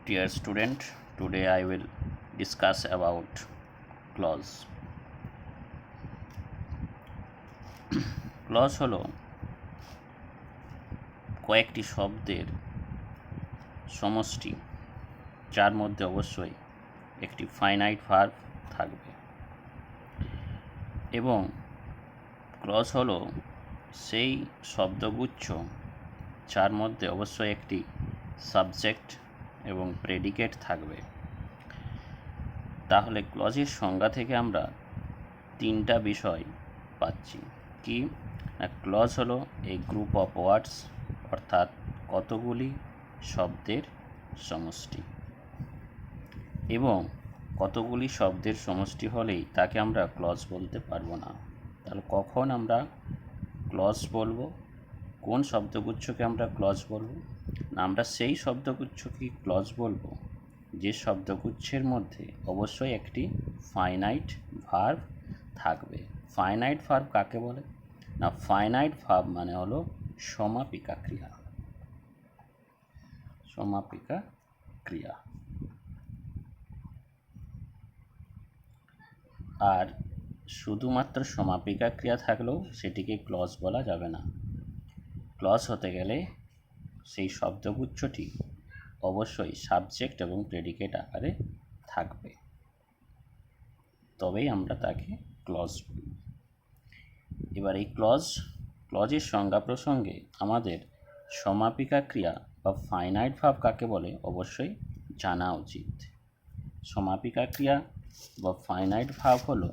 Dear student, today I will discuss about clause. Clause হলো কয়েকটি শব্দের সমষ্টি যার মধ্যে অবশ্যই একটি ফাইনাইট ভার্ব থাকবে, এবং ক্লজ হলো সেই শব্দগুচ্ছ যার মধ্যে অবশ্যই একটি সাবজেক্ট এবং প্রেডিকেট থাকবে। তাহলে ক্লজের সংজ্ঞা থেকে আমরা তিনটা বিষয় পাচ্ছি। কি না, ক্লজ হলো এই গ্রুপ অফ ওয়ার্ডস, অর্থাৎ কতগুলি শব্দের সমষ্টি, এবং কতগুলি শব্দের সমষ্টি হলেই তাকে আমরা ক্লজ বলতে পারবো না। তাহলে কখন আমরা ক্লজ বলবো, কোন শব্দগুচ্ছকে আমরা ক্লজ বলবো না, আমরা সেই শব্দগুচ্ছকে ক্লজ বলবো যে শব্দগুচ্ছের মধ্যে অবশ্যই একটি ফাইনাইট ভার্ব থাকবে। ফাইনাইট ভার্ব কাকে বলে না, ফাইনাইট ভার্ব মানে হলো সমাপিকা ক্রিয়া। সমাপিকা ক্রিয়া। আর শুধুমাত্র সমাপিকা ক্রিয়া থাকলেও সেটিকে ক্লজ বলা যাবে না। ক্লজ হতে গেলে সেই শব্দগুচ্ছটি অবশ্যই সাবজেক্ট এবং প্রেডিকেট আকারে থাকবে, তবেই আমরা তাকে ক্লজ বলি। এবার এই ক্লজের সংজ্ঞা প্রসঙ্গে আমাদের সমাপিকা ক্রিয়া বা ফাইনাইট ভার্ব কাকে বলে অবশ্যই জানা উচিত। সমাপিকা ক্রিয়া বা ফাইনাইট ভার্ব হলো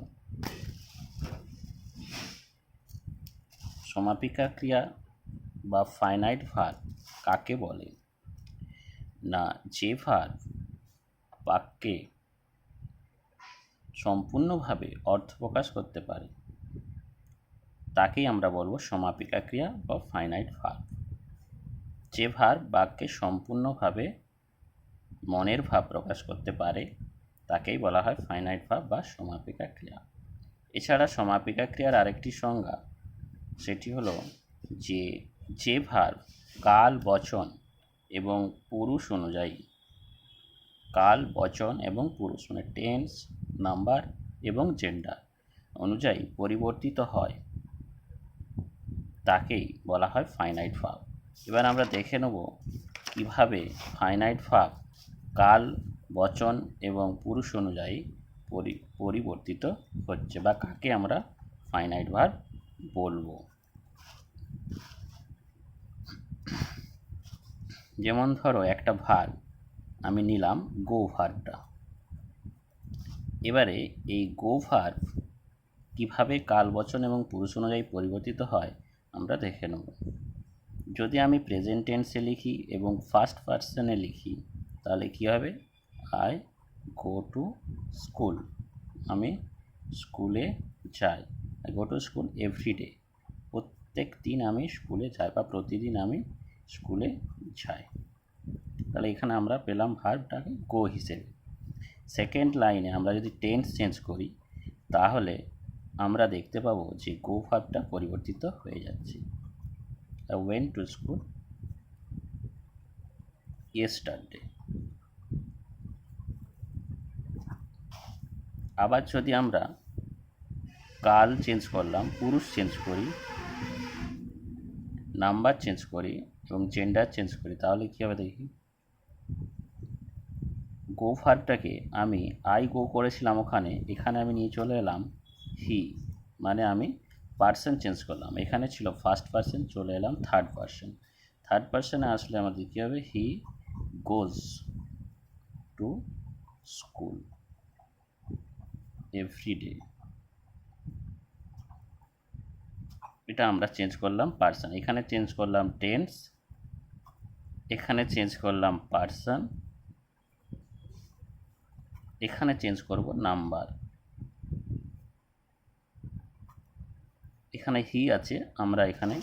সমাপিকা ক্রিয়া বা ফাইনাইট ভার্ব কাকে বলে না, যে ভার্ব বাক্যে সম্পূর্ণভাবে অর্থ প্রকাশ করতে পারে তাকেই আমরা বলবো সমাপিকা ক্রিয়া বা ফাইনাইট ভার্ব। যে ভার্ব বাক্যে সম্পূর্ণভাবে মনের ভাব প্রকাশ করতে পারে তাকেই বলা হয় ফাইনাইট ভার্ব বা সমাপিকা ক্রিয়া। এছাড়া সমাপিকা ক্রিয়ার আরেকটি সংজ্ঞা, সেটি হলো যে ভার্ব কাল, বচন এবং পুরুষ অনুযায়ী, কাল, বচন এবং পুরুষ মানে টেন্স, নাম্বার এবং জেন্ডার অনুযায়ী পরিবর্তিত হয় তাকেই বলা হয় ফাইনাইট ভার্ব। এবার আমরা দেখে নেব কীভাবে ফাইনাইট ভার্ব কাল, বচন এবং পুরুষ অনুযায়ী পরিবর্তিত হচ্ছে বা কাকে আমরা ফাইনাইট ভার্ব বলবো। যেমন ধরো একটা ভার্ব আমি নিলাম গো ভার্বটা। এবারে এই গো ভার্ব কীভাবে কাল, বচন এবং পুরুষ অনুযায়ী পরিবর্তিত হয় আমরা দেখে নেব। যদি আমি প্রেজেন্ট টেন্সে লিখি এবং ফার্স্ট পারসনে লিখি তাহলে কী হবে, আই গো টু স্কুল, আমি স্কুলে যাই। I go to school every day, প্রত্যেক দিন আমি স্কুলে যাই বা প্রতিদিন আমি স্কুলে যাই। তাহলে এখানে আমরা পেলাম ভার্বটাকে গো হিসেবে। সেকেন্ড লাইনে আমরা যদি টেন্স চেঞ্জ করি তাহলে আমরা দেখতে পাবো যে গো ভার্বটা পরিবর্তিত হয়ে যাচ্ছে। I went to school yesterday. আবার যদি আমরা কাল চেঞ্জ করলাম, পুরুষ চেঞ্জ করি, নাম্বার চেঞ্জ করি এবং জেন্ডার চেঞ্জ করি তাহলে কী হবে দেখি। গো ভার্বটাকে আমি আই গো করেছিলাম ওখানে, এখানে আমি নিয়ে চলে এলাম হি, মানে আমি পার্সন চেঞ্জ করলাম। এখানে ছিল ফার্স্ট পার্সন, চলে এলাম থার্ড পার্সন। থার্ড পার্সনে আসলে আমাদের কী হবে, হি গোজ টু স্কুল এভরিডে। এটা আমরা চেঞ্জ করলাম পার্সন, এখানে চেঞ্জ করলাম টেন্স, এখানে চেঞ্জ করলাম পার্সন, এখানে চেঞ্জ করব নাম্বার। এখানে হি আছে, আমরা এখানে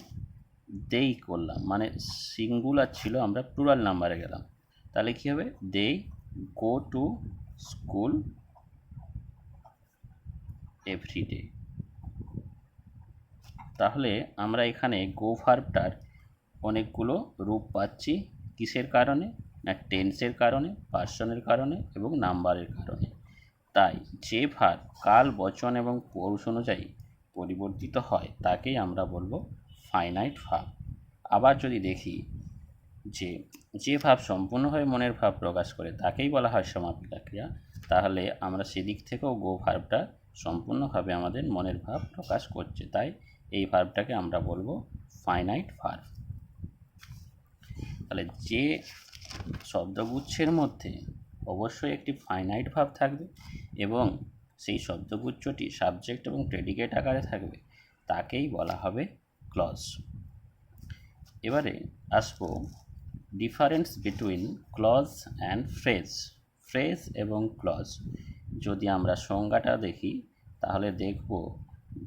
দেই করলাম, মানে সিঙ্গুলার ছিল আমরা প্লুরাল নাম্বারে গেলাম। তাহলে কী হবে, দে গো টু স্কুল এভরিডে। তাহলে আমরা এখানে গো ভার্বটার অনেকগুলো রূপ পাচ্ছি। কিসের কারণে না টেন্সের কারণে, পার্সনের কারণে এবং নাম্বারের কারণে। তাই যে ভার্ব কাল, বচন এবং পুরুষ অনুযায়ী পরিবর্তিত হয় তাকেই আমরা বলবো ফাইনাইট ভার্ব। আবার যদি দেখি যে ভাব সম্পূর্ণভাবে মনের ভাব প্রকাশ করে তাকেই বলা হয় সমাপিকা ক্রিয়া, তাহলে আমরা সেদিক থেকেও গো ভার্বটা সম্পূর্ণভাবে আমাদের মনের ভাব প্রকাশ করছে, তাই এই ভার্বটাকে আমরা বলবো ফাইনাইট ভার্ব। তাহলে যে শব্দগুচ্ছের মধ্যে অবশ্যই একটি ফাইনাইট ভাব থাকবে এবং সেই শব্দগুচ্ছটি সাবজেক্ট এবং প্রেডিকেট আকারে থাকবে তাকেই বলা হবে ক্লজ। এবারে আসবো difference between clause and phrase. Phrase এবং ক্লজ যদি আমরা সংজ্ঞাটা দেখি তাহলে দেখব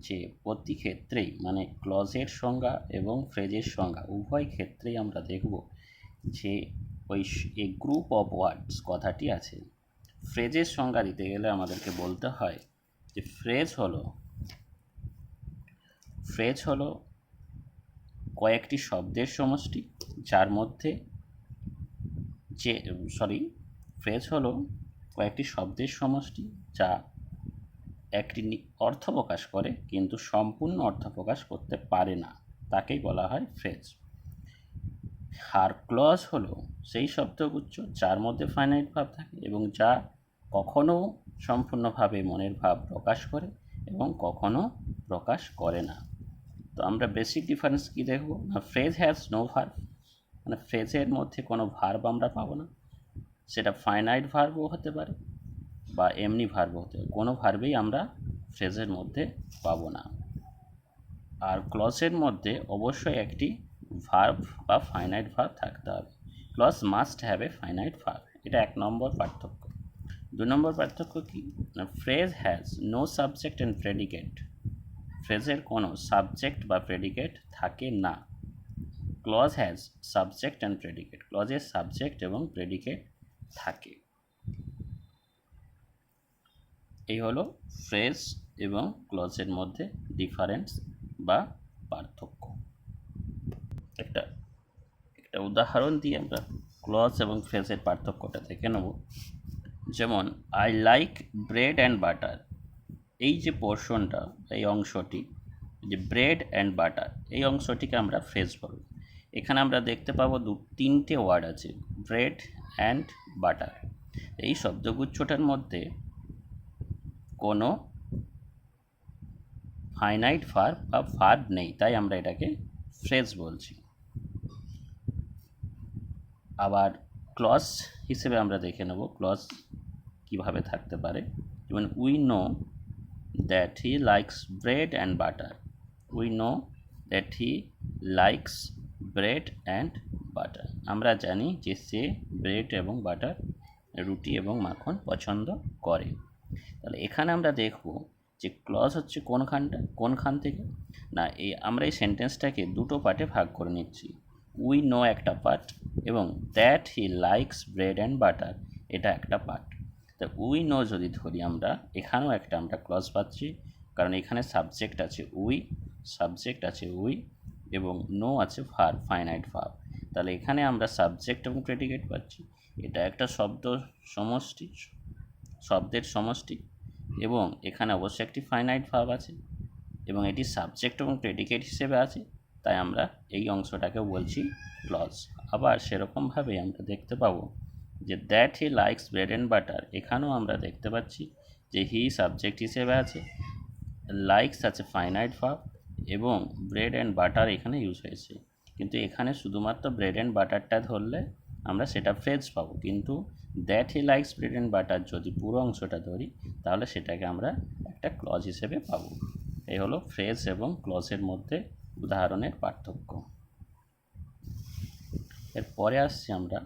যে প্রতি ক্ষেত্রেই মানে ক্লজের সংজ্ঞা এবং ফ্রেজের সংজ্ঞা উভয় ক্ষেত্রেই আমরা দেখব যে ওই এ গ্রুপ অফ ওয়ার্ডস কথাটি আছে। ফ্রেজের সংজ্ঞা দিতে গেলে আমাদেরকে বলতে হয় যে ফ্রেজ হলো কয়েকটি শব্দের সমষ্টি যার মধ্যে ফ্রেজ হলো কয়েকটি শব্দের সমষ্টি যা একটি অর্থ প্রকাশ করে কিন্তু সম্পূর্ণ অর্থ প্রকাশ করতে পারে না, তাকেই বলা হয় ফ্রেজ। আর ক্লজ হলো সেই শব্দগুচ্ছ যার মধ্যে ফাইনাইট ভাব থাকে এবং যা কখনো সম্পূর্ণভাবে মনের ভাব প্রকাশ করে এবং কখনো প্রকাশ করে না। তো আমরা বেসিক ডিফারেন্স কি দেখব না, ফ্রেজ হ্যাজ নো ভার্ব, মানে ফ্রেজের মধ্যে কোনো ভার্ব আমরা পাবো না, সেটা ফাইনাইট ভার্বও হতে পারে বা এমনি ভার্বও হতে পারে, কোনো ভার্বেই আমরা ফ্রেজের মধ্যে পাবো না। আর ক্লজের মধ্যে অবশ্যই একটি ভার্ব বা ফাইনাইট ভার্ব থাকতে হবে। Clause must have a finite verb, এটা 1 নম্বর পার্থক্য। 2 নম্বর পার্থক্য কি না, phrase has no subject and predicate. ফ্রেজের কোনো সাবজেক্ট বা প্রেডিকেট থাকে না। Clause has subject and predicate, ক্লজের সাবজেক্ট এবং প্রেডিকেট থাকে। এই হলো ফ্রেজ এবং ক্লজের মধ্যে ডিফারেন্স বা পার্থক্য। একটা উদাহরণ দিয়ে আমরা ক্লজ এবং ফ্রেজের পার্থক্যটা দেখে নেব। যেমন I like bread and butter, এই যে পোর্শনটা, এই অংশটি, যে ব্রেড অ্যান্ড বাটার, এই অংশটিকে আমরা ফ্রেজ বলব। এখানে আমরা দেখতে পাবো 3টে ওয়ার্ড আছে, ব্রেড অ্যান্ড বাটার। এই শব্দগুচ্ছটার মধ্যে কোনো ফাইনাইট ভার্ব বা ভার্ব নেই, তাই আমরা এটাকে ফ্রেজ বলছি। আবার ক্লজ হিসেবে আমরা দেখে নেব ক্লজ কিভাবে থাকতে পারে। যেমন we know that he likes bread and butter, we know that he likes bread and butter, আমরা জানি যে সে ব্রেড এবং বাটার, রুটি এবং মাখন পছন্দ করে। তাহলে এখানে আমরা দেখব যে ক্লজ হচ্ছে কোনখান থেকে না, আমরা এই সেন্টেন্সটাকে দুটো পার্টে ভাগ করে নিচ্ছি। উই নো একটা পার্ট এবং that he likes bread and butter এটা একটা পার্ট। তা উই নো যদি ধরি আমরা, এখানেও একটা আমরা ক্লজ পাচ্ছি, কারণ এখানে সাবজেক্ট আছে উই এবং নো আছে ভার্ব, ফাইনাইট ভার্ব। তাহলে এখানে আমরা সাবজেক্ট এবং প্রেডিকেট পাচ্ছি। এটা একটা শব্দের সমষ্টি এবং এখানে অবশ্যই একটি ফাইনাইট ভার্ব আছে এবং এটি সাবজেক্ট এবং প্রেডিকেট হিসেবে আছে, তাই আমরা এই অংশটাকেও বলছি ক্লজ। আবার সেরকমভাবে আমরা দেখতে পাবো যে that he likes bread and butter, এখানেও আমরা দেখতে পাচ্ছি যে হি সাবজেক্ট হিসেবে আছে, লাইকস আছে ফাইনাইট ভার্ব এবং ব্রেড অ্যান্ড বাটার এখানে ইউজ হয়েছে। কিন্তু এখানে শুধুমাত্র ব্রেড অ্যান্ড বাটারটা ধরলে আমরা সেটা ফ্রেজ পাবো, কিন্তু that he likes bread and butter যদি পুরো অংশটা ধরি তাহলে সেটাকে আমরা একটা ক্লজ হিসেবে পাবো। এই হলো ফ্রেজ এবং ক্লজের মধ্যে উদাহরণের পার্থক্য। এরপরে আসছি আমরা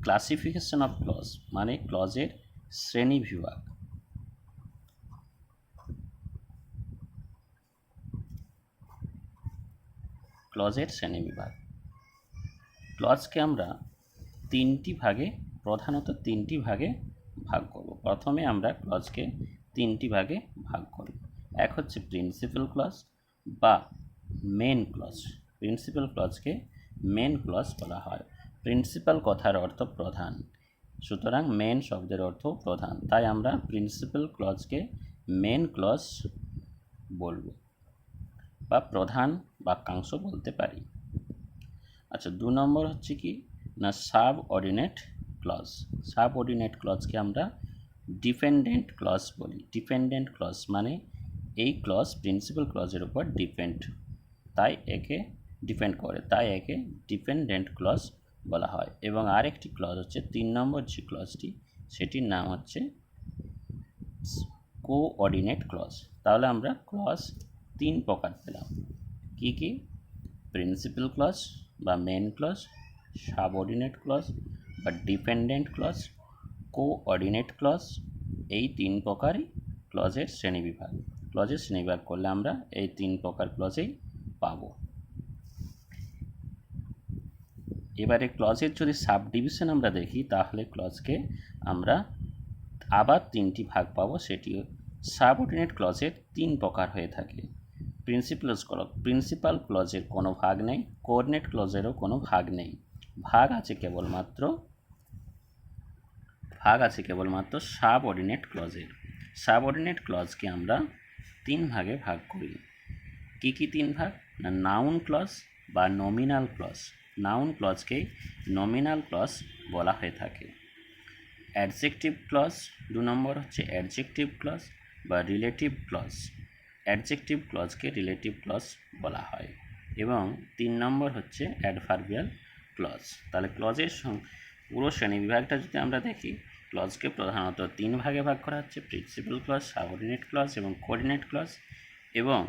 ক্লাসিফিকেশন অফ ক্লজ, মানে ক্লজের শ্রেণী বিভাগ। ক্লজকে আমরা প্রধানত তিনটি ভাগে ভাগ করব। প্রথমে আমরা ক্লজকে 3টি ভাগে ভাগ করব। এক হচ্ছে প্রিন্সিপাল ক্লজ বা মেন ক্লজ। প্রিন্সিপাল ক্লজকে মেন ক্লজ বলা হয়। প্রিন্সিপাল কথার অর্থ প্রধান, সুতরাং মেন শব্দের অর্থ প্রধান, তাই আমরা প্রিন্সিপাল ক্লজকে মেন ক্লজ বলবো বা প্রধান বাক্যাংশ বলতে পারি। আচ্ছা, 2 নম্বর হচ্ছে কি না সাবঅর্ডিনেট ক্লজ। সাবঅর্ডিনেট ক্লজকে আমরা ডিপেন্ডেন্ট ক্লজ বলি। ডিপেন্ডেন্ট ক্লজ মানে এই ক্লজ প্রিন্সিপাল ক্লজের উপর ডিপেন্ড করে, তাই একে ডিপেন্ডেন্ট ক্লজ বলা হয়। এবং আরেকটি ক্লজ হচ্ছে 3 নম্বর যে ক্লজটি, সেটির নাম হচ্ছে কোঅর্ডিনেট ক্লজ। তাহলে আমরা ক্লজ 3 প্রকার পেলাম। কি কি? প্রিন্সিপাল ক্লজ বা মেন ক্লজ, সাবঅর্ডিনেট ক্লজ বা ডিপেন্ডেন্ট ক্লজ, কোঅর্ডিনেট ক্লজ। এই 3 প্রকারই ক্লজের শ্রেণীবিভাগ। ক্লজের শ্রেণীবিভাগ করলে আমরা এই 3 প্রকার ক্লজেই পাবো। এবারে ক্লজের যদি সাব ডিভিশন আমরা দেখি, তাহলে ক্লজকে আমরা আবার 3টি ভাগ পাবো। সেটি সাবঅর্ডিনেট ক্লজের 3 প্রকার হয়ে থাকে। প্রিন্সিপাল ক্লজের কোনো ভাগ নেই, কোঅর্ডিনেট ক্লজেরও কোনো ভাগ নেই। ভাগ আছে কেবলমাত্র সাবঅর্ডিনেট ক্লজের। সাবঅর্ডিনেট ক্লজকে আমরা 3 ভাগে ভাগ করি। কি কি 3 ভাগ? না নাউন ক্লজ বা নমিনাল ক্লজ। নাউন ক্লজকে নমিনাল ক্লজ বলা হয়ে থাকে। অ্যাডজেক্টিভ ক্লজ 2 নম্বর হচ্ছে অ্যাডজেক্টিভ ক্লজ বা রিলেটিভ ক্লজ। অ্যাডজেক্টিভ ক্লজকে রিলেটিভ ক্লজ বলা হয়। এবং 3 নম্বর হচ্ছে অ্যাডভার্বিয়াল ক্লজ। তাহলে ক্লজের পুরো শ্রেণীবিভাগটা যদি আমরা দেখি, ক্লজকে প্রধানত 3 ভাগে ভাগ করা হচ্ছে: প্রিন্সিপাল ক্লজ, সাবঅর্ডিনেট ক্লজ এবং কোঅর্ডিনেট ক্লজ। এবং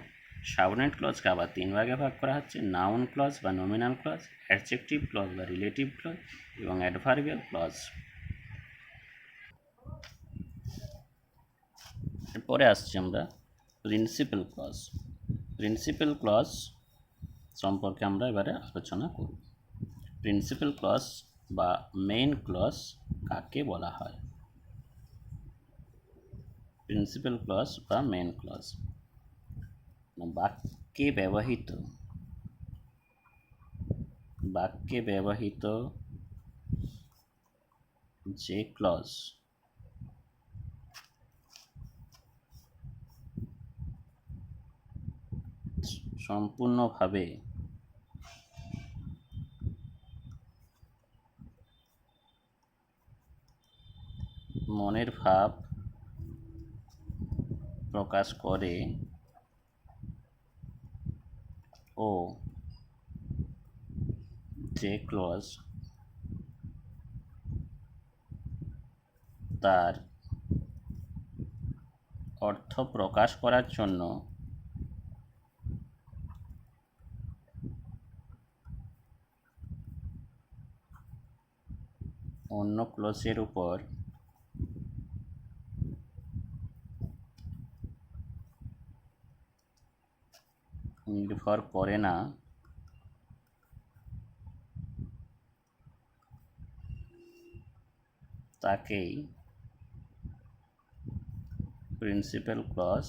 সাবঅর্ডিনেট ক্লজকে আবার 3 ভাগে ভাগ করা হচ্ছে: নাউন ক্লজ বা নমিনাল ক্লজ, অ্যাডজেক্টিভ ক্লজ বা রিলেটিভ ক্লজ এবং অ্যাডভার্বিয়াল ক্লজ। এরপরে আসছি আমরা প্রিন্সিপাল ক্লজ। প্রিন্সিপাল ক্লজ সম্পর্কে আমরা এবারে আলোচনা করব। প্রিন্সিপাল ক্লজ বা মেইন ক্লজ কাকে বলা হয়? প্রিন্সিপাল ক্লজ বা মেইন ক্লজ বাক্যে ব্যবহৃত যে ক্লজ সম্পূর্ণভাবে মনের ভাব প্রকাশ করে ও যে ক্লজ তার অর্থ প্রকাশ করার জন্য অন্য ক্লজের উপর নির্ভর করে না, তাকেই প্রিন্সিপাল ক্লজ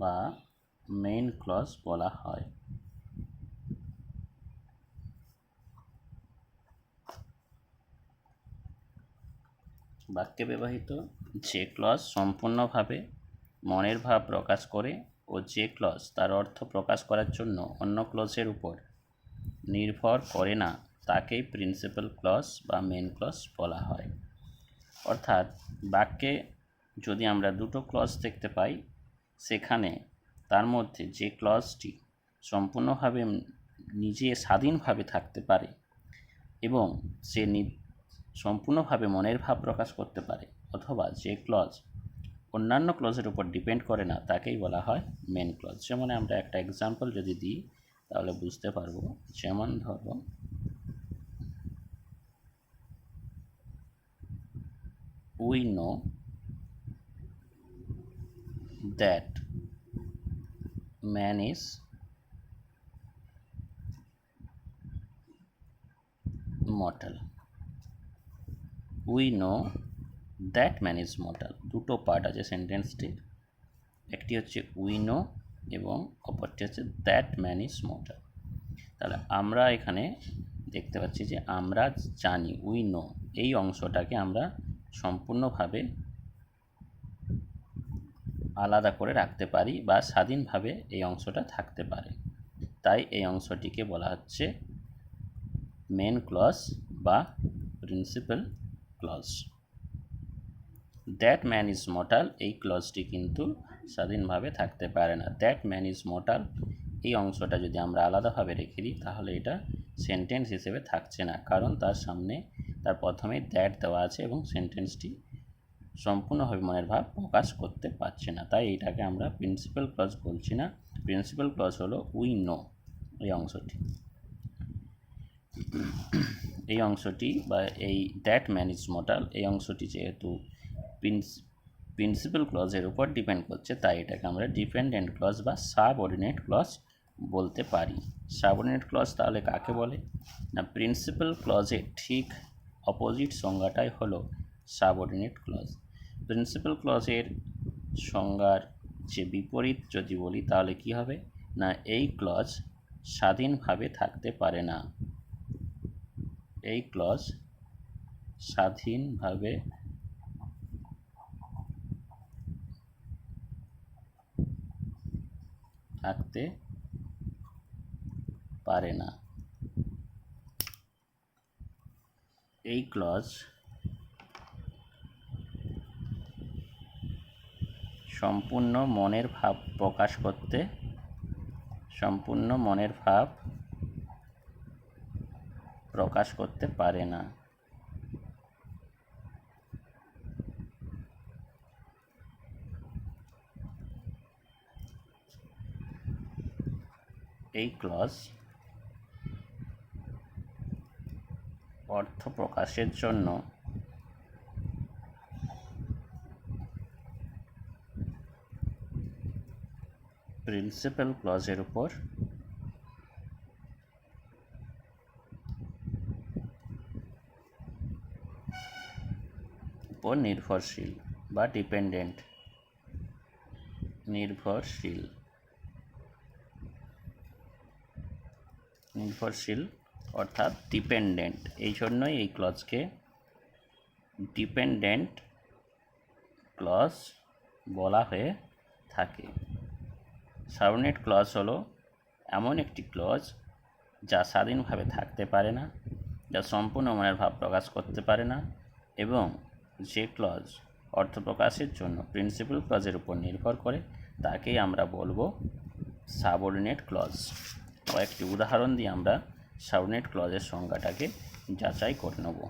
বা মেইন ক্লজ বলা হয়। বাক্যে ব্যবহৃত যে ক্লজ সম্পূর্ণভাবে মনের ভাব প্রকাশ করে ও যে ক্লজ তার অর্থ প্রকাশ করার জন্য অন্য ক্লজের উপর নির্ভর করে না, তাকেই প্রিন্সিপাল ক্লজ বা মেইন ক্লজ বলা হয়। অর্থাৎ বাক্যে যদি আমরা 2টো ক্লজ দেখতে পাই, সেখানে তার মধ্যে যে ক্লজটি সম্পূর্ণভাবে নিজে স্বাধীনভাবে থাকতে পারে এবং সে সম্পূর্ণভাবে মনের ভাব প্রকাশ করতে পারে, অথবা যে ক্লজ অন্যান্য ক্লজের উপর ডিপেন্ড করে না, তাকেই বলা হয় মেন ক্লজ। যেমন আমরা একটা এক্সাম্পল যদি দিই তাহলে বুঝতে পারবো। যেমন ধরো, we know that man is mortal. We know that man is mortal। দুটো পার্ট আছে সেন্টেন্সটির। একটি হচ্ছে উই নো এবং অপরটি হচ্ছে দ্যাট ম্যান ইজ স্মার্টার। তাহলে আমরা এখানে দেখতে পাচ্ছি যে আমরা জানি, উই নো, এই অংশটাকে আমরা সম্পূর্ণভাবে আলাদা করে রাখতে পারি বা স্বাধীনভাবে এই অংশটা থাকতে পারে, তাই এই অংশটিকে বলা হচ্ছে মেন ক্লজ বা principal clause. That man is mortal, এই ক্লজটি কিন্তু স্বাধীনভাবে থাকতে পারে না। দ্যাট ম্যান ইজ মর্টাল এই অংশটা যদি আমরা আলাদাভাবে রেখে দিই তাহলে এটা সেন্টেন্স হিসেবে থাকছে না, কারণ তার প্রথমে দ্যাট দেওয়া আছে এবং সেন্টেন্সটি সম্পূর্ণভাবে মনের ভাব প্রকাশ করতে পারছে না, তাই এটাকে আমরা প্রিন্সিপাল ক্লজ বলছি না। প্রিন্সিপাল ক্লজ হলো উই নো এই অংশটি। এই অংশটি বা এই দ্যাট ম্যান ইজ মর্টাল এই অংশটি যেহেতু প্রিন্সিপাল ক্লজের উপর ডিপেন্ড করছে, তাই এটাকে আমরা ডিপেন্ডেন্ট ক্লজ বা সাবঅর্ডিনেট ক্লজ বলতে পারি। সাবঅর্ডিনেট ক্লজ তাহলে কাকে বলে না, প্রিন্সিপাল ক্লজের ঠিক অপোজিট সংজ্ঞাটাই হলো সাবঅর্ডিনেট ক্লজ। প্রিন্সিপাল ক্লজের সংজ্ঞার যে বিপরীত যদি বলি তাহলে কি হবে না, এই ক্লজ স্বাধীনভাবে থাকতে পারে না। এই ক্লজ স্বাধীনভাবে থাকতে পারে না। এই ক্লজ সম্পূর্ণ মনের ভাব প্রকাশ করতে পারে না। এই ক্লজ অর্থ প্রকাশের জন্য প্রিন্সিপাল ক্লজের উপর নির্ভরশীল বা নির্ভরশীল অর্থাৎ ডিপেন্ডেন্ট। এই জন্যই এই ক্লজকে ডিপেন্ডেন্ট ক্লজ বলা হয়ে থাকে। সাবঅর্ডিনেট ক্লজ হলো এমন একটি ক্লজ যা স্বাধীনভাবে থাকতে পারে না, যা সম্পূর্ণ মনের ভাব প্রকাশ করতে পারে না, এবং যে ক্লজ অর্থ প্রকাশের জন্য প্রিন্সিপাল ক্লজের উপর নির্ভর করে তাকেই আমরা বলবো সাবঅর্ডিনেট ক্লজ। কয়েকটি উদাহরণ দিয়ে আমরা সাবঅর্ডিনেট ক্লজের সংজ্ঞাটাকে যাচাই করে নেব।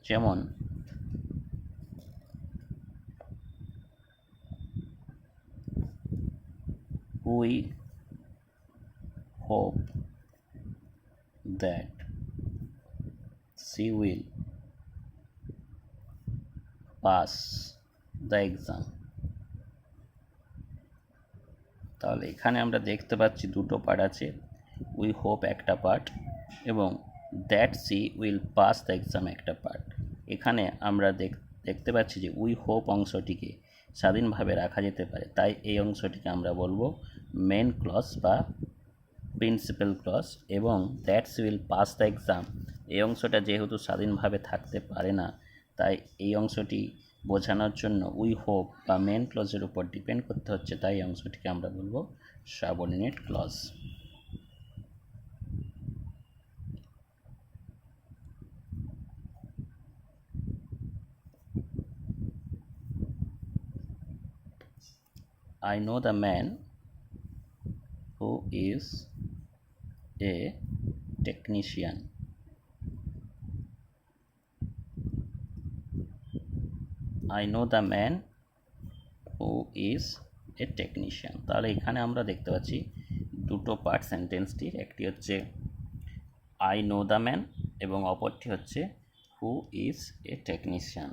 যেমন we hope that she will pass the exam। তাহলে এখানে আমরা দেখতে পাচ্ছি দুটো পার্ট আছে, উই হোপ একটা পার্ট এবং that she will pass the exam একটা পার্ট। এখানে আমরা দেখতে পাচ্ছি যে উই হোপ অংশটিকে স্বাধীনভাবে রাখা যেতে পারে, তাই এই অংশটিকে আমরা বলবো মেন ক্লজ বা প্রিন্সিপাল ক্লজ, এবং that she will pass the exam এই অংশটা যেহেতু স্বাধীনভাবে থাকতে পারে না, তাই এই অংশটি বোঝানোর জন্য উই হোপ বা মেন ক্লজের উপর ডিপেন্ড করতে হচ্ছে, তাই এই অংশটিকে আমরা বলবো subordinate clause. I know the man who is a technician। I know the man who is a technician। তাহলে এখানে আমরা দেখতে পাচ্ছি দুটো পার্ট সেন্টেন্সটির, একটি হচ্ছে আই নো দ্য ম্যান এবং অপরটি হচ্ছে হু ইজ এ টেকনিশিয়ান।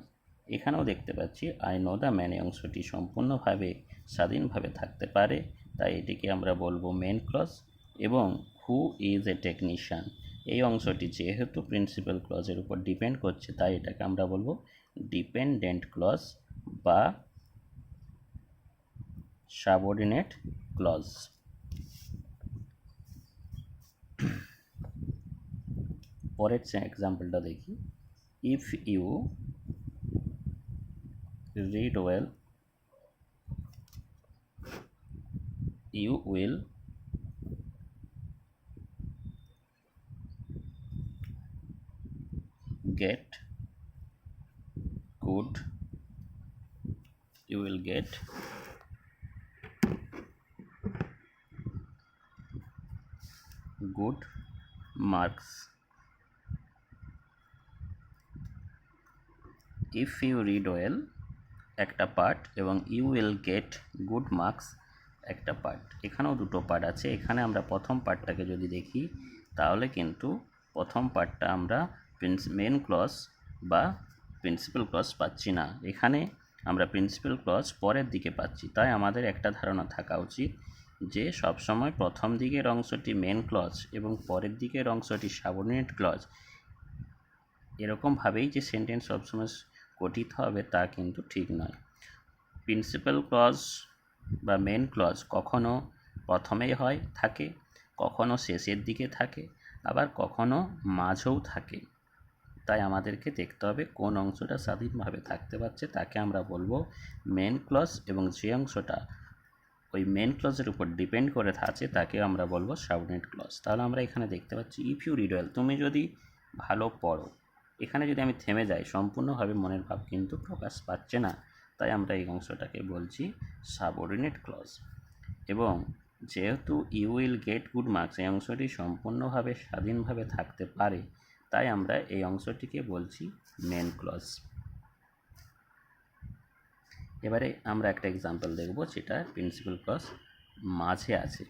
এখানেও দেখতে পাচ্ছি আই নো দ্য ম্যান অংশটি সম্পূর্ণভাবে স্বাধীনভাবে থাকতে পারে, তাই এটিকে আমরা বলবো মেন ক্লজ, এবং হু ইজ এ টেকনিশিয়ান, এই অংশটি যেহেতু প্রিন্সিপাল ক্লজের উপর ডিপেন্ড করছে তাই এটাকে আমরা বলবো ডিপেন্ডেন্ট ক্লজ বা সাবঅর্ডিনেট ক্লজ। পরের এক্সাম্পলটা দেখি। If you read well you will get good you will get good marks. if you read well একটা পার্ট এবং you will get good marks একটা পার্ট। এখানেও দুটো পার্ট আছে। এখানে আমরা প্রথম পার্টটাকে যদি দেখি তাহলে কিন্তু প্রথম পার্টটা আমরা মেন ক্লজ বা প্রিন্সিপাল ক্লজ পাচ্ছি না, এখানে আমরা প্রিন্সিপাল ক্লজ পরের দিকে পাচ্ছি। তাই আমাদের একটা ধারণা থাকা উচিত যে সবসময় প্রথম দিকের অংশটি মেন ক্লজ এবং পরের দিকের অংশটি সাবঅর্ডিনেট ক্লজ, এরকমভাবেই যে সেন্টেন্স সবসময় গঠিত হবে তা কিন্তু ঠিক নয়। প্রিন্সিপাল ক্লজ বা মেন ক্লজ কখনো প্রথমেই থাকে, কখনো শেষের দিকে থাকে, আবার কখনো মাঝেও থাকে। তাই আমাদেরকে দেখতে হবে কোন অংশটা স্বাধীনভাবে থাকতে পারছে তাকে আমরা বলবো মেন ক্লজ, এবং যে অংশটা ওই মেন ক্লজের উপর ডিপেন্ড করে আছে তাকে আমরা বলবো সাবঅর্ডিনেট ক্লজ। তাহলে আমরা এখানে দেখতে পাচ্ছি ইফ ইউ রিড ওয়েল, তুমি যদি ভালো পড়ো। এখানে যদি আমি থেমে যাই সম্পূর্ণভাবে মনের ভাব কিন্তু প্রকাশ পাচ্ছে না, তাই আমরা এই অংশটাকে বলছি সাবঅর্ডিনেট ক্লজ। এবং যেহেতু you will get good marks এই অংশটি সম্পূর্ণভাবে স্বাধীনভাবে থাকতে পারে, তাই আমরা এই অংশটিকে বলছি মেন ক্লজ। এবারে আমরা একটা এক্সাম্পল দেখব যেটা প্রিন্সিপাল ক্লজ মাঝে আছে।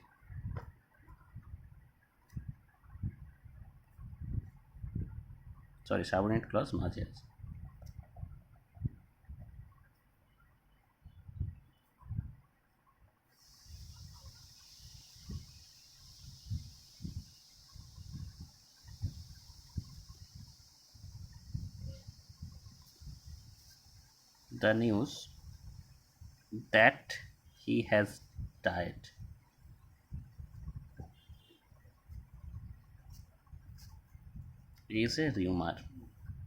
সাবঅর্ডিনেট ক্লজ মাঝে আছে। The news that he has died is a rumor।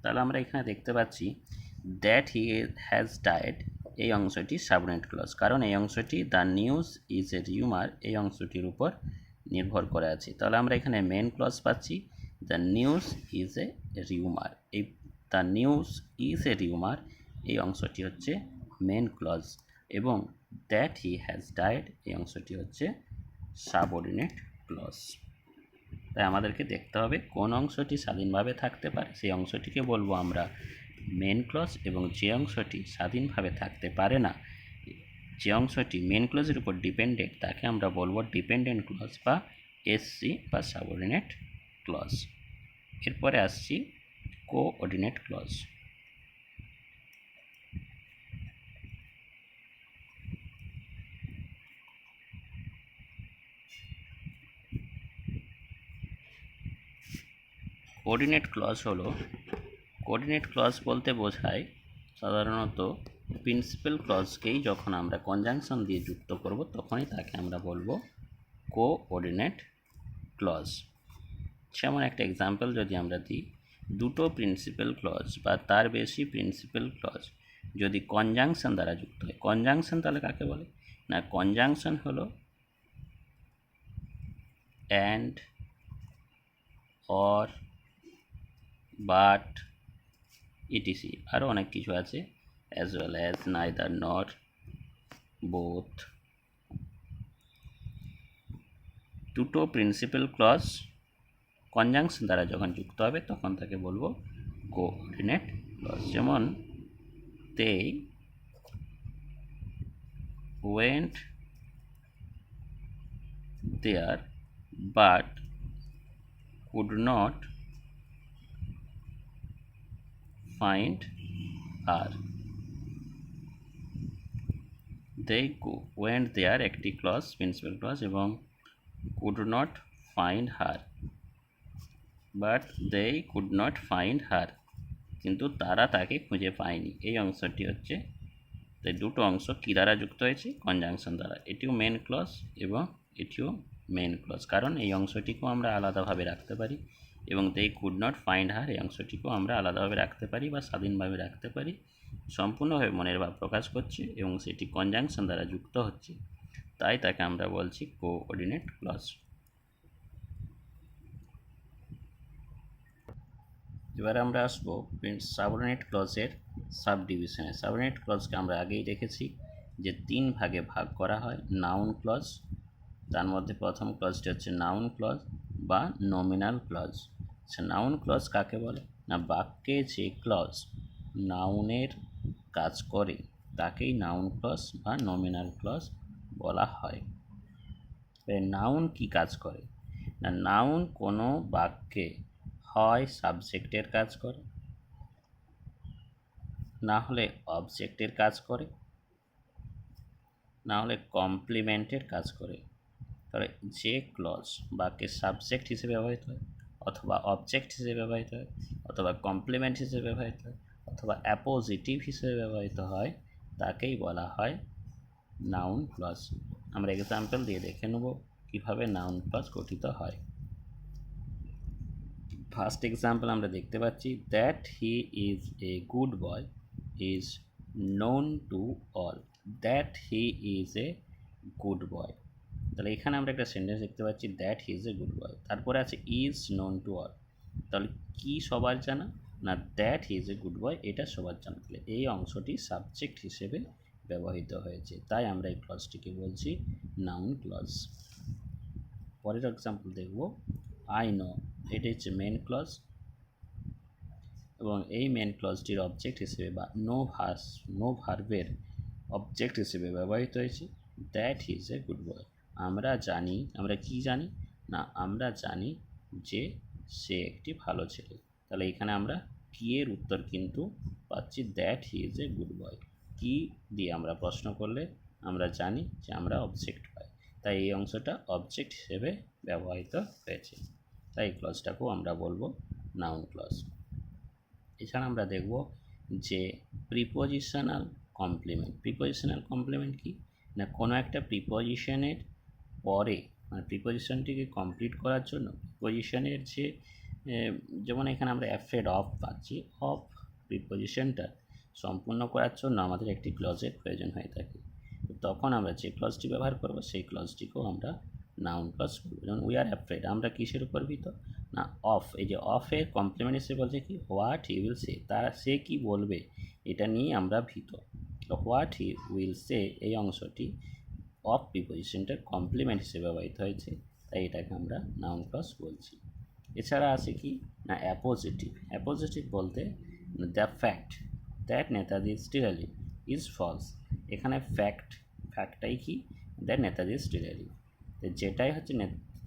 তাহলে আমরা এখানে দেখতে পাচ্ছি দ্যাট হি হ্যাজ ডায়েড এই অংশটি সাবঅর্ডিনেট ক্লজ, কারণ এই অংশটি the news is a rumour এই অংশটির উপর নির্ভর করে আছে। তাহলে আমরা এখানে মেন ক্লজ পাচ্ছি the news is a rumour, এই the news is a rumour এই অংশটি হচ্ছে মেন ক্লজ, এবং দ্যাট হি হ্যাজ ডায়েড এই অংশটি হচ্ছে সাবঅর্ডিনেট ক্লজ। তাই আমাদেরকে দেখতে হবে কোন অংশটি স্বাধীনভাবে থাকতে পারে সেই অংশটিকে বলবো আমরা মেন ক্লজ, এবং যে অংশটি স্বাধীনভাবে থাকতে পারে না, যে অংশটি মেন ক্লজের উপর ডিপেন্ডেন্ট তাকে আমরা বলবো ডিপেন্ডেন্ট ক্লজ বা এসসি বা সাবঅর্ডিনেট ক্লজ। এরপরে আসছি কোঅর্ডিনেট ক্লজ। কোঅর্ডিনেট ক্লজ হলো, কোঅর্ডিনেট ক্লজ বলতে বোঝায় সাধারণত প্রিন্সিপাল ক্লজকেই যখন আমরা কনজাংশন দিয়ে যুক্ত করব তখনই তাকে আমরা বলবো কোঅর্ডিনেট ক্লজ। যেমন একটা এক্সাম্পল যদি আমরা দিই, দুটো প্রিন্সিপাল ক্লজ বা তার বেশি প্রিন্সিপাল ক্লজ যদি কনজাংশন দ্বারা যুক্ত হয়, কনজাংশন তাহলে কাকে বলে না, কনজাংশন হলো অ্যান্ড, অর, বাট, ইটিসি, আরও অনেক কিছু আছে, অ্যাজ ওয়েল অ্যাজ, নাইদার, নর, বোথ। দুটো প্রিন্সিপাল ক্লজ কনজাংশন দ্বারা যখন যুক্ত হবে তখন তাকে বলবো কোঅর্ডিনেট ক্লজ। যেমন they went there but could not find her. They went there একটি ক্লজ প্রিন্সিপাল ক্লজ, এবং could not find her, but they could not find her, কিন্তু তারা তাকে খুঁজে পায়নি। এই অংশটি হচ্ছে, তাই দুটো অংশ কী দ্বারা যুক্ত হয়েছে? কনজাংশন দ্বারা। এটিও মেন ক্লজ এবং এটিও মেন ক্লজ, কারণ এই অংশটিকেও আমরা আলাদাভাবে রাখতে পারি এবং they could not find her এই অংশটিকেও আমরা আলাদাভাবে রাখতে পারি বা স্বাধীনভাবে রাখতে পারি। সম্পূর্ণভাবে মনের ভাব প্রকাশ করছে এবং সেটি কনজাংশন দ্বারা যুক্ত হচ্ছে, তাই তাকে আমরা বলছি কোঅর্ডিনেট ক্লজ। এবার আমরা আসবো সাবঅর্ডিনেট ক্লজের সাবডিভিশনে। সাবঅর্ডিনেট ক্লজকে আমরা আগেই দেখেছি যে 3 ভাগে ভাগ করা হয়। নাউন ক্লজ, তার মধ্যে প্রথম ক্লজটি হচ্ছে নাউন ক্লজ বা নমিনাল ক্লজ। আচ্ছা, নাউন ক্লজ কাকে বলে? না, বাক্যে যে ক্লজ নাউনের কাজ করে তাকেই নাউন ক্লজ বা নমিনাল ক্লজ বলা হয়। নাউন কি কাজ করে? না, নাউন কোনো বাক্যে হয় সাবজেক্টের কাজ করে, না হলে অবজেক্টের কাজ করে, না হলে কমপ্লিমেন্টের কাজ করে। তাহলে যে ক্লজ বাক্যের সাবজেক্ট হিসেবে ব্যবহৃত হয়, অথবা অবজেক্ট হিসেবে ব্যবহৃত হয়, অথবা কমপ্লিমেন্ট হিসেবে ব্যবহৃত হয়, অথবা অ্যাপোজিটিভ হিসেবে ব্যবহৃত হয়, তাকেই বলা হয় নাউন ক্লজ। আমরা এক্সাম্পল দিয়ে দেখে নেব কীভাবে নাউন ক্লজ গঠিত হয়। ফার্স্ট এক্সাম্পল আমরা দেখতে পাচ্ছি, that he is a good boy is known to all. That he is a good boy, তাহলে এখানে আমরা একটা সেন্টেন্স দেখতে পাচ্ছি, that he is a good boy, তারপরে আছে ইজ নোন টু অল। তাহলে কি সবার জানা? না, that he is a good boy এটা সবার জানা। তাহলে এই অংশটি সাবজেক্ট হিসেবে ব্যবহৃত হয়েছে, তাই আমরা এই ক্লজটিকে বলছি নাউন ক্লজ। পরের এক্সাম্পল দেখব, আই নো, এটা হচ্ছে মেন ক্লজ এবং এই মেন ক্লজটির অবজেক্ট হিসেবে বা নো ভার্বের অবজেক্ট হিসেবে ব্যবহৃত হয়েছে that he is a good boy. আমরা জানি, আমরা কি জানি? না, আমরা জানি যে সে একটি ভালো ছেলে। তাহলে এখানে আমরা কি এর উত্তর কিন্তু পাচ্ছি that he is a good boy. কি দিয়ে আমরা প্রশ্ন করলে আমরা জানি যে আমরা অবজেক্ট পাই, তাই এই অংশটা অবজেক্ট হিসেবে ব্যবহৃত হয়েছে, তাই এই ক্লজটাকেও আমরা বলবো নাউন ক্লজ। এছাড়া আমরা দেখব যে প্রিপোজিশনাল কমপ্লিমেন্ট। প্রিপোজিশনাল কমপ্লিমেন্ট কি? না, কোনো একটা প্রিপোজিশনের পরে, মানে প্রিপোজিশনটিকে কমপ্লিট করার জন্য প্রিপোজিশনের যে, যেমন এখানে আমরা অ্যাফ্রেড অফ পাচ্ছি, অফ প্রিপোজিশনটা সম্পূর্ণ করার জন্য আমাদের একটি ক্লজের প্রয়োজন হয়ে থাকে। তখন আমরা যে ক্লজটি ব্যবহার করব সেই ক্লজটিকেও আমরা নাউন ক্লজ বলবো। যেমন উই আর অ্যাফ্রেড, আমরা কিসের উপর ভীত? না, অফ। এই যে অফের কমপ্লিমেন্ট হিসেবে বলছে কি, হোয়াট হি উইল সে, তার সে কি বলবে এটা নিয়ে আমরা ভীত। হোয়াট হি উইল সে এই অংশটি অফ প্রিপোজিশনটার কমপ্লিমেন্ট হিসেবে ব্যবহৃত হয়েছে, তাই এটাকে আমরা নাউন ক্লজ বলছি। এছাড়া আছে কি না, অ্যাপোজিটিভ। অ্যাপোজিটিভ বলতে the fact that Netaji still alive is false. এখানে ফ্যাক্টটাই কি, দ্যাট নেতাজি স্টিল অ্যালিভ, যেটাই হচ্ছে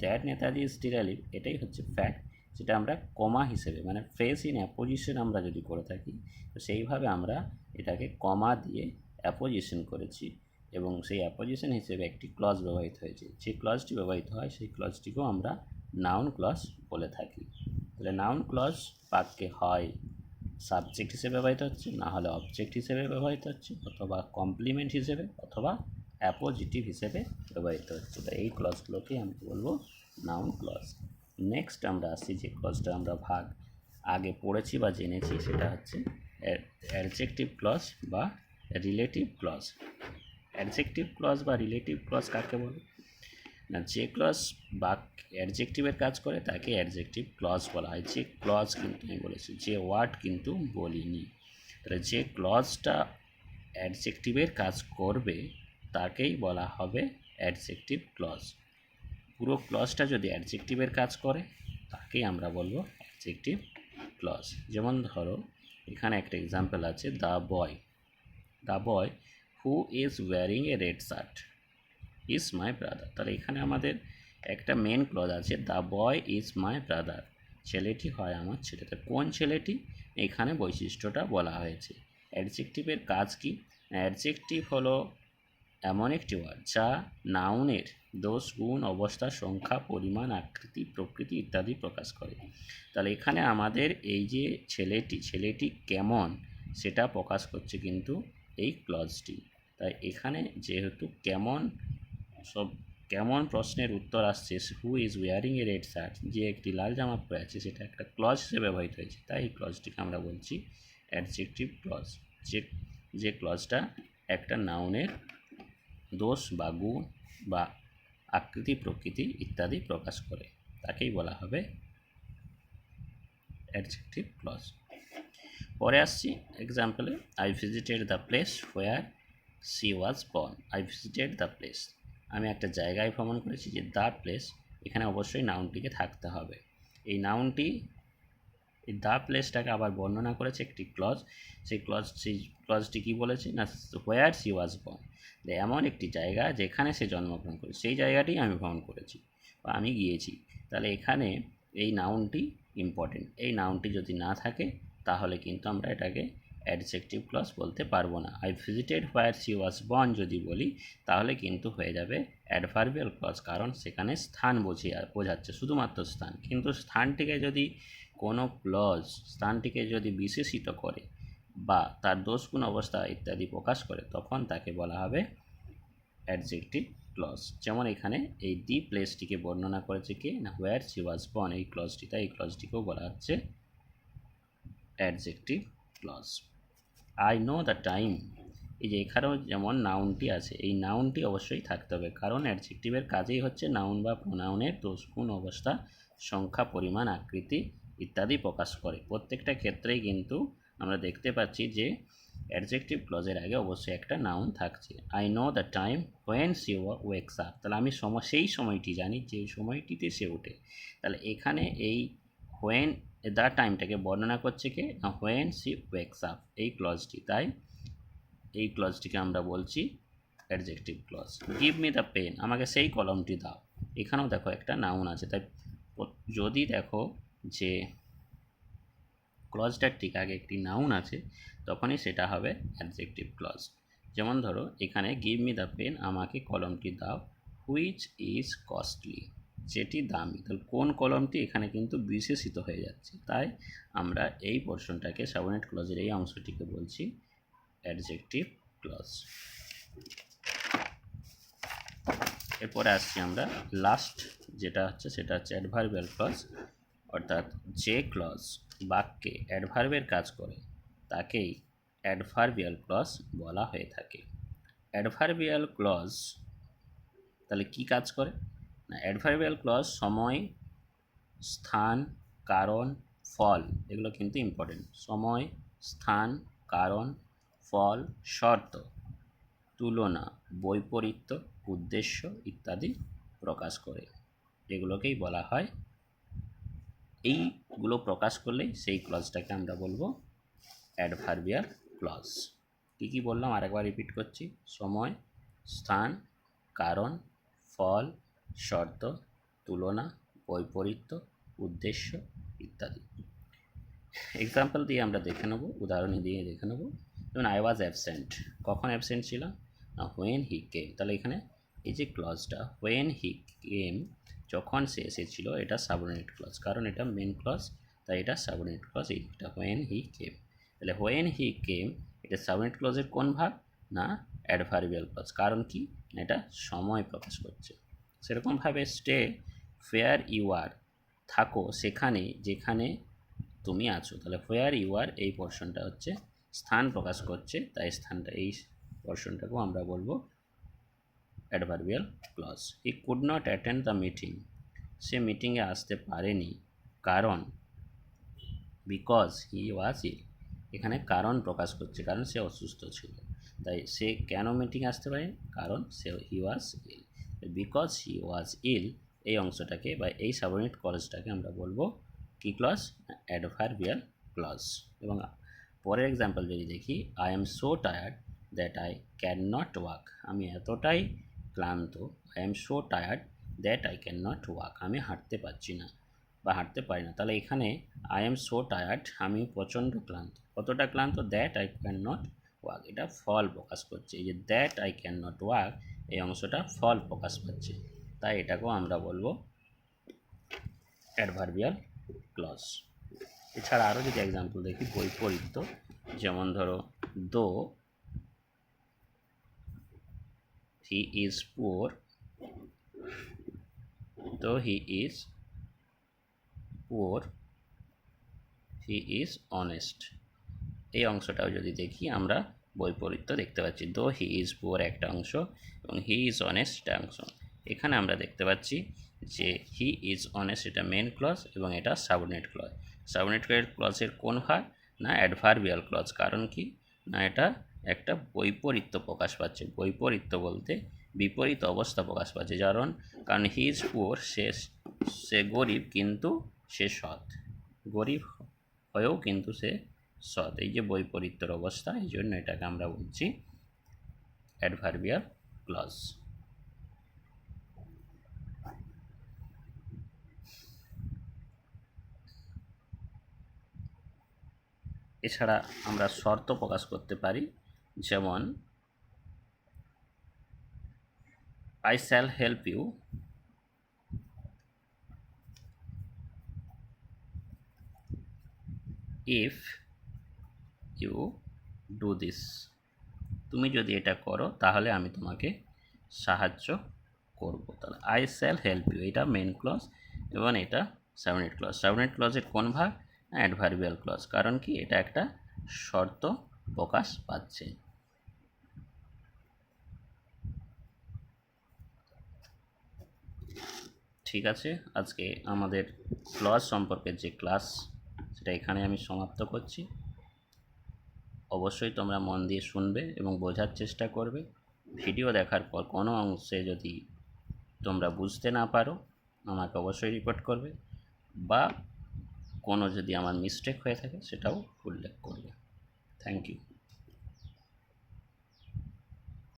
দ্যাট নেতাজি স্টিল অ্যালিভ এটাই হচ্ছে ফ্যাক্ট, যেটা আমরা কমা হিসেবে, মানে ফ্রেজ ইন অ্যাপোজিশন আমরা যদি করে থাকি তো সেইভাবে আমরা এটাকে কমা দিয়ে অ্যাপোজিশন করেছি এবং সেই অ্যাপোজিশন হিসেবে একটি ক্লজ ব্যবহৃত হয়েছে। যে ক্লজটি ব্যবহৃত হয় সেই ক্লজটিকেও আমরা নাউন ক্লজ বলে থাকি। তাহলে নাউন ক্লজ বাক্যে হয় সাবজেক্ট হিসেবে ব্যবহৃত হচ্ছে, না হলে অবজেক্ট হিসেবে ব্যবহৃত হচ্ছে, অথবা কমপ্লিমেন্ট হিসেবে, অথবা অ্যাপোজিটিভ হিসেবে ব্যবহৃত হচ্ছে। তাই এই ক্লজগুলোকেই আমরা বলবো নাউন ক্লজ। নেক্সট আমরা আসছি যে ক্লজটা আমরা আগে পড়েছি বা জেনেছি, সেটা হচ্ছে অ্যাডজেক্টিভ ক্লজ বা রিলেটিভ ক্লজ। অ্যাডজেক্টিভ ক্লজ বা রিলেটিভ ক্লজ কাকে বলে? না, যে ক্লজ বা অ্যাডজেক্টিভের কাজ করে তাকে অ্যাডজেক্টিভ ক্লজ বলা হয়। যে ক্লজ কিন্তু আমি বলেছি, যে ওয়ার্ড কিন্তু বলিনি। তাহলে যে ক্লজটা অ্যাডজেক্টিভের কাজ করবে তাকেই বলা হবে অ্যাডজেক্টিভ ক্লজ। পুরো ক্লজটা যদি অ্যাডজেক্টিভের কাজ করে তাকেই আমরা বলবো অ্যাডজেক্টিভ ক্লজ। যেমন ধরো এখানে একটা এক্সাম্পল আছে, the boy who is wearing a red shirt is my brother. তাহলে এখানে আমাদের একটা মেন ক্লজ আছে, the boy is my brother, ছেলেটি হয় আমার ছেলে। তো কোন ছেলেটি, এখানে বৈশিষ্ট্যটা বলা হয়েছে। অ্যাডজেক্টিভের কাজ কি? অ্যাডজেক্টিভ হলো এমন একটি ওয়ার্ড যা নাউনের দোষ, গুণ, অবস্থা, সংখ্যা, পরিমাণ, আকৃতি, প্রকৃতি ইত্যাদি প্রকাশ করে। তাহলে এখানে আমাদের এই যে ছেলেটি কেমন সেটা প্রকাশ করছে কিন্তু এই ক্লজটি। তাই এখানে যেহেতু কেমন প্রশ্নের উত্তর আসছে, who is wearing a red shirt, যে একটি লাল জামা পরে আছে, সেটা একটা ক্লজ হিসেবে ব্যবহৃত হয়েছে। তাই এই ক্লজটিকে আমরা বলছি অ্যাডজেক্টিভ ক্লজ। যে ক্লজটা একটা নাউনের দোষ বা গুণ বা আকৃতি, প্রকৃতি ইত্যাদি প্রকাশ করে, তাকেই বলা হবে অ্যাডজেক্টিভ ক্লজ। পরে আসছি এক্সাম্পলে, I visited the place where she was born. I visited the place, আমি একটা জায়গায় ভ্রমণ করেছি। যে দ্য প্লেস, এখানে অবশ্যই নাউনটিকে থাকতে হবে। এই দ্য প্লেসটাকে আবার বর্ণনা করেছে একটি ক্লজ। সেই ক্লজটি কী বলেছে না, হোয়ার সি ওয়াজ বর্ন, এমন একটি জায়গা যেখানে সে জন্মগ্রহণ করে, সেই জায়গাটি আমি ভ্রমণ করেছি বা আমি গিয়েছি। তাহলে এখানে এই নাউনটি ইম্পর্টেন্ট। এই নাউনটি যদি না থাকে তাহলে কিন্তু আমরা এটাকে অ্যাডজেক্টিভ ক্লজ বলতে পারবো না। I visited where she was born যদি বলি তাহলে কিন্তু হয়ে যাবে অ্যাডভার্বিয়াল ক্লজ, কারণ সেখানে স্থান বোঝাচ্ছে, শুধুমাত্র স্থান। কিন্তু স্থানটিকে যদি কোনো ক্লজ স্থানটিকে যদি বিশেষিত করে বা তার দোষ, গুণ, অবস্থা ইত্যাদি প্রকাশ করে, তখন তাকে বলা হবে অ্যাডজেক্টিভ ক্লজ। যেমন এখানে এই দি প্লেসটিকে বর্ণনা করেছে কে না, হোয়ার সি ওয়াজ বর্ন, এই ক্লজটি। তাই এই ক্লজটিকেও বলা হচ্ছে adjective clause. I know the time, এই যে এখানেও যেমন নাউনটি আছে, এই নাউনটি অবশ্যই থাকতে হবে, কারণ অ্যাডজেক্টিভের কাজেই হচ্ছে নাউন বা প্রোনাউনের দোষ, গুণ, অবস্থা, সংখ্যা, পরিমাণ, আকৃতি ইত্যাদি প্রকাশ করে। প্রত্যেকটা ক্ষেত্রেই কিন্তু আমরা দেখতে পাচ্ছি যে অ্যাডজেক্টিভ ক্লজের আগে অবশ্যই একটা নাউন থাকছে। I know the time when she wakes up, তাহলে আমি সেই সময়টি জানি যে সময়টিতে সে ওঠে। তাহলে এখানে এই হোয়েন দ্য টাইমটাকে বর্ণনা করছে কে না, হোয়েন সি ওয়েকস আপ, এই ক্লজটি। তাই এই ক্লজটিকে আমরা বলছি adjective clause. Give me the pen, আমাকে সেই কলমটি দাও, এখানেও দেখো একটা নাউন আছে। তাই যদি দেখো যে ক্লজটার ঠিক আগে একটি নাউন আছে, তখনই সেটা হবে অ্যাডজেক্টিভ ক্লজ। যেমন ধরো এখানে গিভ মি দ্য পেন, আমাকে কলমটি দাও, হুইচ ইজ কস্টলি, যেটি দামি। তাহলে কোন কলমটি, এখানে কিন্তু বিশেষিত হয়ে যাচ্ছে। তাই আমরা এই পোর্শনটাকে, সাবঅর্ডিনেট ক্লজের এই অংশটিকে বলছি অ্যাডজেক্টিভ ক্লজ। এরপরে আসছি আমরা লাস্ট যেটা হচ্ছে, সেটা হচ্ছে অ্যাডভার্বিয়াল ক্লজ। অর্থাৎ যে ক্লজ বাক্যে অ্যাডভার্বের কাজ করে তাকেই অ্যাডভার্বিয়াল ক্লজ বলা হয়ে থাকে। অ্যাডভার্বিয়াল ক্লজ তাহলে কি কাজ করে না, অ্যাডভার্বিয়াল ক্লজ সময়, স্থান, কারণ, ফল, এগুলো কিন্তু ইম্পর্টেন্ট। সময়, স্থান, কারণ, ফল, শর্ত, তুলনা, বৈপরীত্য, উদ্দেশ্য ইত্যাদি প্রকাশ করে। এগুলোকেই বলা হয়, এইগুলো প্রকাশ করলেই সেই ক্লজটাকে আমরা বলবো অ্যাডভার্বিয়াল ক্লজ। কী কী বললাম আরেকবার রিপিট করছি, সময়, স্থান, কারণ, ফল, শর্ত, তুলনা, বৈপরীত্য, উদ্দেশ্য ইত্যাদি। এক্সাম্পল দিয়ে আমরা দেখে নেব, উদাহরণ দিয়ে দেখে নেব। যেমন আই ওয়াজ অ্যাবসেন্ট, কখন অ্যাবসেন্ট ছিলাম না, হোয়েন হি কেম। তাহলে এখানে এই যে ক্লজটা হোয়েন হি কেম, যখন সে এসেছিল, এটা সাবঅর্ডিনেট ক্লজ, কারণ এটা মেন ক্লজ, তাই এটা সাবঅর্ডিনেট ক্লজ। এইটা হোয়েন হি কেম, তাহলে হোয়েন হি কেম এটা সাবঅর্ডিনেট ক্লজের কোন ভাগ না, অ্যাডভার্বিয়াল ক্লজ। কারণ কি, এটা সময় প্রকাশ করছে। সেরকমভাবে স্টে ফেয়ার ইউ আর, থাকো সেখানে যেখানে তুমি আছো। তাহলে হোয়ার ইউ আর, এই পোর্শনটা হচ্ছে স্থান প্রকাশ করছে, তাই স্থানটা, এই পোর্শনটাকেও আমরা বলবো adverbial clause. He could not attend the meeting, সে মিটিংয়ে আসতে পারেনি কারণ, বিকজ হি ওয়াজ ইল, এখানে কারণ প্রকাশ করছে, কারণ সে অসুস্থ ছিল। তাই সে কেন মিটিং আসতে পারেনি, কারণ হি ওয়াজ ইল। বিকজ হি ওয়াজ ইল, এই অংশটাকে বা এই সাবঅর্ডিনেট ক্লজটাকে আমরা বলবো কি ক্লজ, অ্যাডভার্বিয়াল ক্লজ। এবং পরের এক্সাম্পল যদি দেখি, I am so tired that I can not walk, আমি এতটাই ক্লান্ত, I am so tired that I can not walk, আমি হাঁটতে পারছি না বা হাঁটতে পারি না। তাহলে এখানে আই এম সো টায়ার্ড, আমি প্রচণ্ড ক্লান্ত, কতটা ক্লান্ত, that I can not walk, এটা ফল প্রকাশ করছে। এই যে that I can not walk, এই অংশটা ফল প্রকাশ পাচ্ছে। তাই এটাকেও আমরা বলবো অ্যাডভার্বিয়াল ক্লজ। এছাড়া আরও যদি এক্সাম্পল দেখি, বৈপরীত্য, যেমন ধরো দো হি ইজ পুয়ার, দো he is poor he is honest. এই অংশটাও যদি দেখি আমরা বৈপরীত্য দেখতে পাচ্ছি। দো হি ইজ পুয়ার একটা অংশ এবং হি ইজ অনেস্ট একটা অংশ। এখানে আমরা দেখতে পাচ্ছি যে হি ইজ অনেস্ট এটা মেন ক্লজ এবং এটা সাবঅর্ডিনেট ক্লজ। সাবঅর্ডিনেট ক্লজের কোন ভাগ? না অ্যাডভার্বিয়াল ক্লজ। কারণ কি না এটা একটা বৈপরীত্য প্রকাশ পাচ্ছে। বৈপরীত্য বলতে বিপরীত অবস্থা প্রকাশ পাচ্ছে। কারণ হি ইজ পুয়ার, সে গরিব কিন্তু সে সৎ। গরিব হয়েও কিন্তু সে সৎ। এই যে বৈপরীত্যের অবস্থা, এই জন্য এটাকে আমরা বলছি অ্যাডভার্বিয়াল ক্লজ। এছাড়া আমরা শর্ত প্রকাশ করতে পারি, যেমন I shall help you if you do this. তুমি যদি এটা করো তাহলে আমি তোমাকে সাহায্য করব। তাহলে আই শ্যাল হেল্প ইউ এটা মেন ক্লজ এবং এটা সাবঅর্ডিনেট ক্লজ। সাবঅর্ডিনেট ক্লজের কোন ভাগ? Adverbial clause. কারণ কি এটা একটা শর্ত প্রকাশ পাচ্ছে। ঠিক আছে, আজকে আমাদের ক্লজ সম্পর্কে যে ক্লাস সেটা এখানে আমি সমাপ্ত করছি। অবশ্যই তোমরা মন দিয়ে শুনবে এবং বোঝার চেষ্টা করবে। ভিডিও দেখার পর কোনো অংশে যদি তোমরা বুঝতে না পারো আমাকে অবশ্যই রিপোর্ট করবে, বা কোনো যদি আমার মিস্টেক হয়ে থাকে সেটাও উল্লেখ করবে। Thank you.